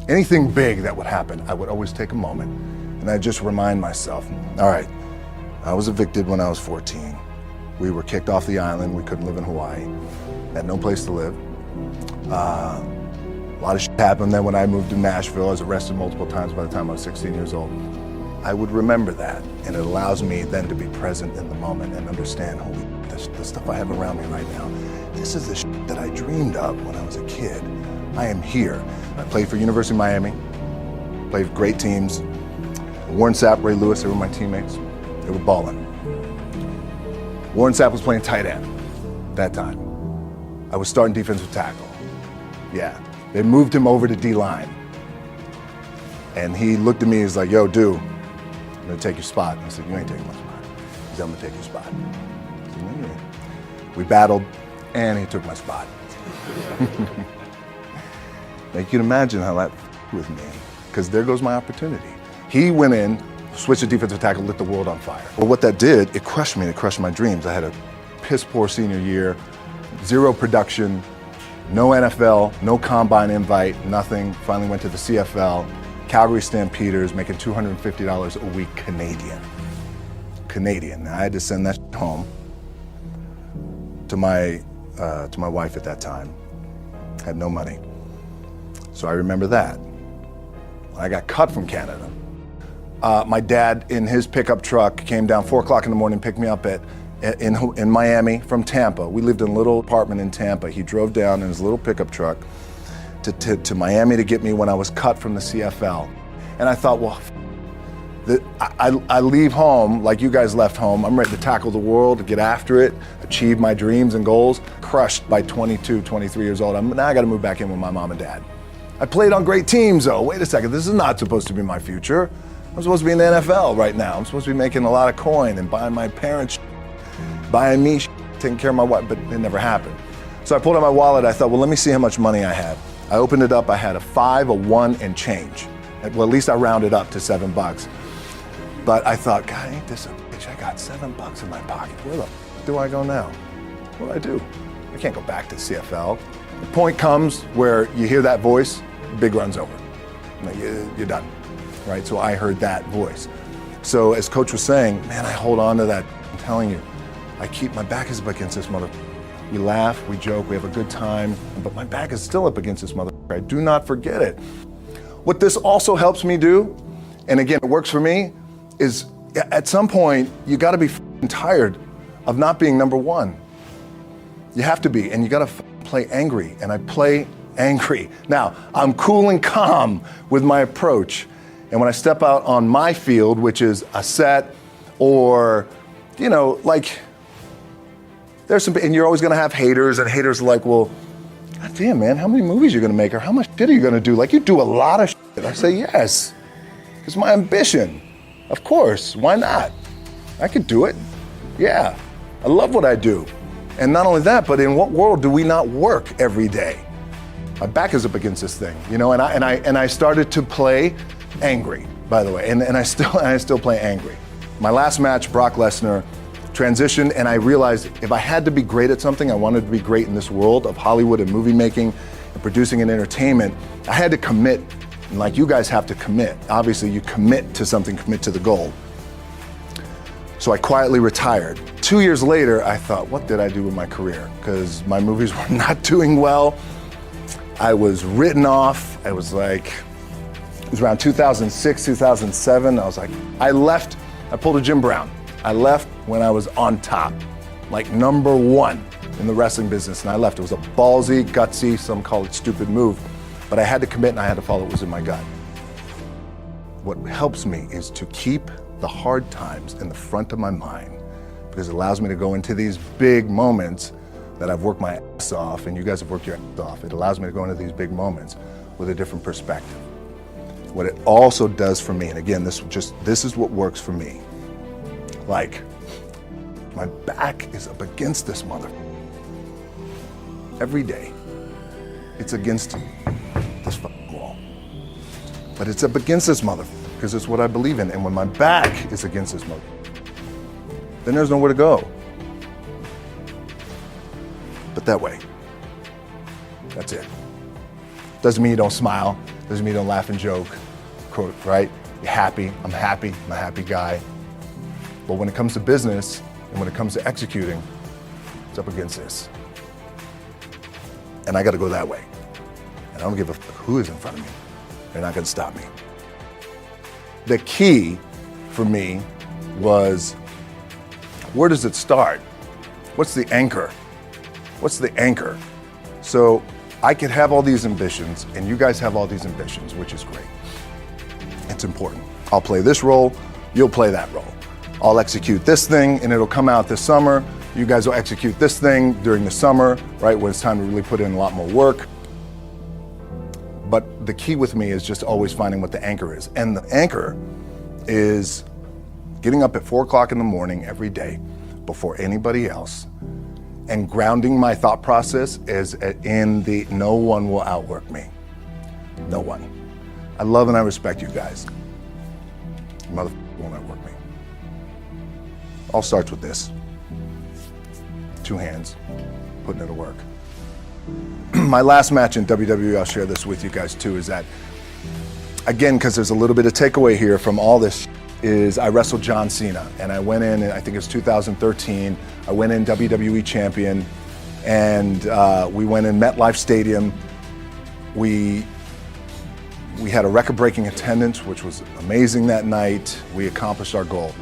anything big that would happen, I would always take a moment and I'd just remind myself, all right, I was evicted when I was 14. We were kicked off the island. We couldn't live in Hawaii. Had no place to live. A lot of shit happened. Then when I moved to Nashville, I was arrested multiple times by the time I was 16 years old. I would remember that, and it allows me then to be present in the moment and understand, holy, the stuff I have around me right now, this is the shit that I dreamed of when I was a kid. I am here. I played for University of Miami, played for great teams. Warren Sapp, Ray Lewis, they were my teammates. They were balling. Warren Sapp was playing tight end that time. I was starting defensive tackle. Yeah, they moved him over to D-line. And he looked at me, he's like, yo, dude, I'm gonna take your spot. I said, you ain't taking my spot. He said, I'm gonna take your spot. I said, no, you ain't. We battled, and he took my spot. Now you can imagine how that with me, because there goes my opportunity. He went in, switched to defensive tackle, lit the world on fire. Well, what that did, it crushed me, it crushed my dreams. I had a piss poor senior year, zero production, no NFL, no combine invite, nothing. Finally went to the CFL, Calgary Stampeders, making $250 a week Canadian. Now I had to send that home to my wife at that time. Had no money. So I remember that. I got cut from Canada. My dad, in his pickup truck, came down 4 o'clock in the morning, picked me up in Miami from Tampa. We lived in a little apartment in Tampa. He drove down in his little pickup truck to Miami to get me when I was cut from the CFL. And I thought, well, I leave home like you guys left home. I'm ready to tackle the world, to get after it, achieve my dreams and goals. Crushed by 22, 23 years old. Now I got to move back in with my mom and dad. I played on great teams, though. Wait a second, this is not supposed to be my future. I'm supposed to be in the NFL right now. I'm supposed to be making a lot of coin and buying my parents, buying me, taking care of my wife, but it never happened. So I pulled out my wallet. I thought, well, let me see how much money I had. I opened it up. I had a 5, a 1, and change. Well, at least I rounded up to $7. But I thought, God, ain't this a bitch? I got $7 in my pocket. Where the f do I go now? What do I do? I can't go back to CFL. The point comes where you hear that voice, big run's over. You're done, right? So I heard that voice. So as Coach was saying, man, I hold on to that. I'm telling you, my back is up against this mother. We laugh, we joke, we have a good time, but my back is still up against this mother. I do not forget it. What this also helps me do, and again, it works for me, is at some point, you gotta be tired of not being number one. You have to be, and you gotta play angry, and I play angry. Now, I'm cool and calm with my approach, and when I step out on my field, which is a set, or, you know, like, there's some, and you're always gonna have haters, and haters are like, well, God damn, man, how many movies are you gonna make, or how much shit are you gonna do? Like, you do a lot of shit. I say, yes, it's my ambition. Of course, why not? I could do it, yeah. I love what I do. And not only that, but in what world do we not work every day? My back is up against this thing, you know, and I started to play angry, by the way, and I still play angry. My last match, Brock Lesnar, transitioned, and I realized if I had to be great at something, I wanted to be great in this world of Hollywood and movie making and producing and entertainment, I had to commit, and like you guys have to commit. Obviously, you commit to something, commit to the goal. So I quietly retired. 2 years later, I thought, what did I do with my career? Because my movies were not doing well. I was written off. I was like, it was around 2006, 2007. I was like, I left, I pulled a Jim Brown. I left when I was on top, like number one in the wrestling business, and I left. It was a ballsy, gutsy, some call it stupid move, but I had to commit and I had to follow what was in my gut. What helps me is to keep the hard times in the front of my mind, because it allows me to go into these big moments that I've worked my ass off, and you guys have worked your ass off. It allows me to go into these big moments with a different perspective. What it also does for me, and again, this is what works for me. Like, my back is up against this mother. Every day, it's against this fucking wall. But it's up against this mother, because it's what I believe in. And when my back is against this mother, then there's nowhere to go. But that way, that's it. Doesn't mean you don't smile. Doesn't mean you don't laugh and joke, right? You're happy. I'm happy. I'm a happy guy. But when it comes to business and when it comes to executing, it's up against this. And I got to go that way. And I don't give a who is in front of me. They're not going to stop me. The key for me was, where does it start? What's the anchor? What's the anchor? So I could have all these ambitions, and you guys have all these ambitions, which is great. It's important. I'll play this role, you'll play that role. I'll execute this thing, and it'll come out this summer. You guys will execute this thing during the summer, right, when it's time to really put in a lot more work. But the key with me is just always finding what the anchor is. And the anchor is getting up at 4 o'clock in the morning every day before anybody else and grounding my thought process is in the no one will outwork me. No one. I love and I respect you guys. Motherfucker won't outwork me. All starts with this. 2 hands, putting it to work. My last match in WWE, I'll share this with you guys too, is that, again, because there's a little bit of takeaway here from all this, is I wrestled John Cena, and I went in, I think it was 2013, I went in WWE champion, and we went in MetLife Stadium. We had a record-breaking attendance, which was amazing that night. We accomplished our goal.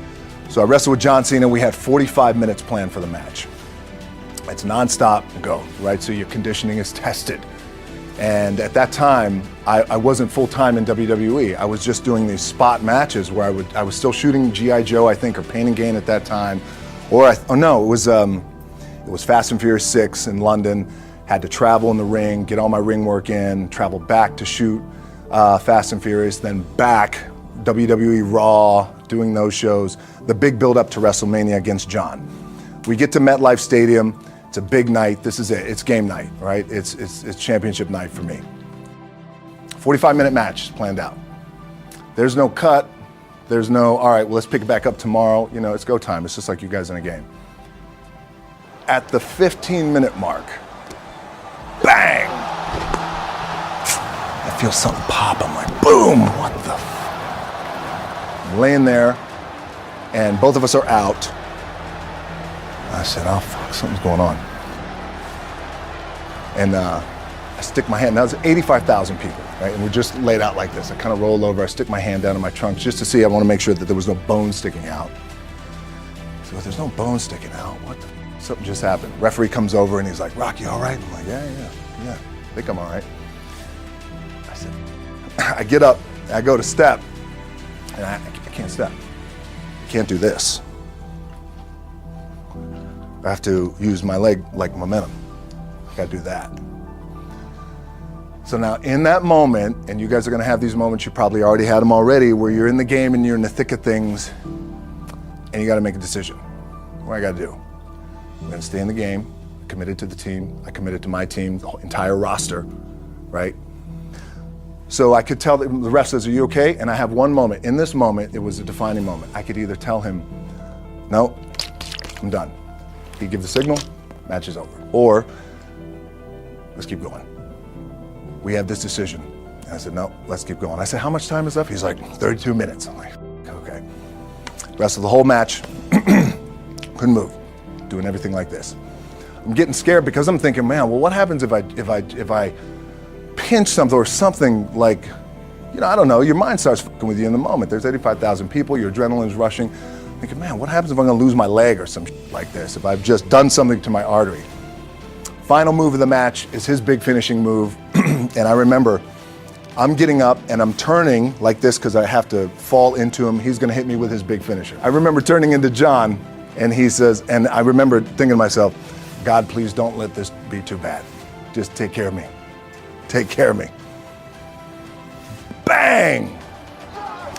So I wrestled with John Cena. We had 45 minutes planned for the match. It's nonstop, go, right? So your conditioning is tested. And at that time, I wasn't full-time in WWE. I was just doing these spot matches where I was still shooting G.I. Joe, I think, or Pain and Gain at that time. It was Fast and Furious 6 in London. Had to travel in the ring, get all my ring work in, travel back to shoot Fast and Furious, then back, WWE Raw, doing those shows. The big build up to WrestleMania against John. We get to MetLife Stadium. It's a big night. This is it. It's game night, right? It's championship night for me. 45-minute match planned out. There's no cut. There's no, all right, well, let's pick it back up tomorrow. You know, it's go time. It's just like you guys in a game. At the 15-minute mark, bang! I feel something pop. I'm like, boom! What the I'm laying there, and both of us are out. I said, oh, fuck, something's going on. And I stick my hand, now there's 85,000 people, right? And we're just laid out like this. I kind of roll over, I stick my hand down in my trunk just to see, I want to make sure that there was no bone sticking out. So if there's no bone sticking out, what the something just happened. Referee comes over and he's like, Rock, you all right? I'm like, yeah, I think I'm all right. I said, I get up, I go to step, and I can't step. I can't do this. I have to use my leg like momentum. I gotta do that. So now in that moment, and you guys are gonna have these moments, you probably already had them already, where you're in the game and you're in the thick of things, and you gotta make a decision. What I gotta do? I'm gonna stay in the game, committed to the team, I committed to my team, the whole entire roster, right? So I could tell the ref says, are you okay? And I have one moment. In this moment, it was a defining moment. I could either tell him, no, I'm done. He gives the signal, match is over. Or, let's keep going. We have this decision. And I said, no, let's keep going. I said, how much time is left? He's like, 32 minutes. I'm like, okay. Rest of the whole match, couldn't move, doing everything like this. I'm getting scared because I'm thinking, man, well, what happens if I pinch something or something like, you know, I don't know, your mind starts fucking with you in the moment. There's 85,000 people, your adrenaline's rushing. Thinking, man, what happens if I'm gonna lose my leg or some shit like this, if I've just done something to my artery? Final move of the match is his big finishing move. And I remember I'm getting up and I'm turning like this because I have to fall into him. He's gonna hit me with his big finisher. I remember turning into John and he says, and I remember thinking to myself, God, please don't let this be too bad. Just take care of me. Take care of me. Bang!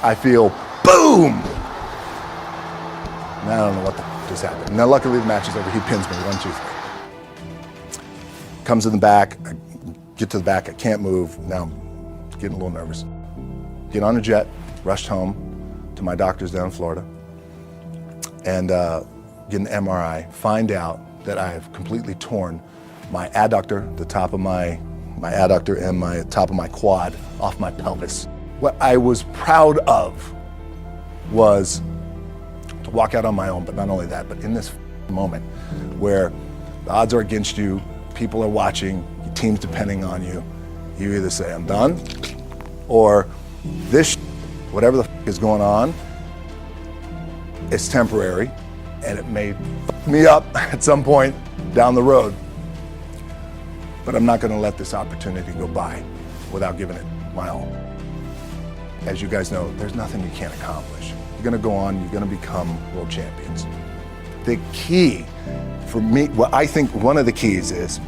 I feel boom! And I don't know what just happened. Now, luckily, the match is over. He pins me 1, 2, 3. Comes in the back. I get to the back. I can't move. Now I'm getting a little nervous. Get on a jet, rushed home to my doctor's down in Florida, and get an MRI. Find out that I have completely torn my adductor, the top of my my adductor and my top of my quad off my pelvis. What I was proud of was to walk out on my own, but not only that, but in this moment where the odds are against you, people are watching, your team's depending on you, you either say, I'm done, or this, whatever the is going on, it's temporary, and it may me up at some point down the road. But I'm not gonna let this opportunity go by without giving it my all. As you guys know, there's nothing you can't accomplish. You're gonna go on, you're gonna become world champions. The key for me, what I think one of the keys is,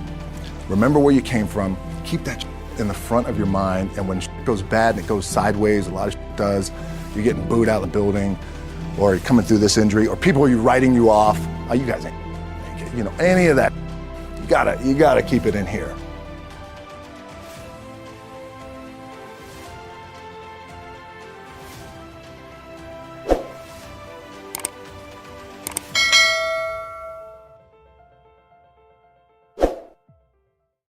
remember where you came from, keep that in the front of your mind, and when it goes bad and it goes sideways, a lot of does, you're getting booed out of the building, or you're coming through this injury, or people are writing you off, oh, you guys ain't make it, you know, any of that, you gotta keep it in here.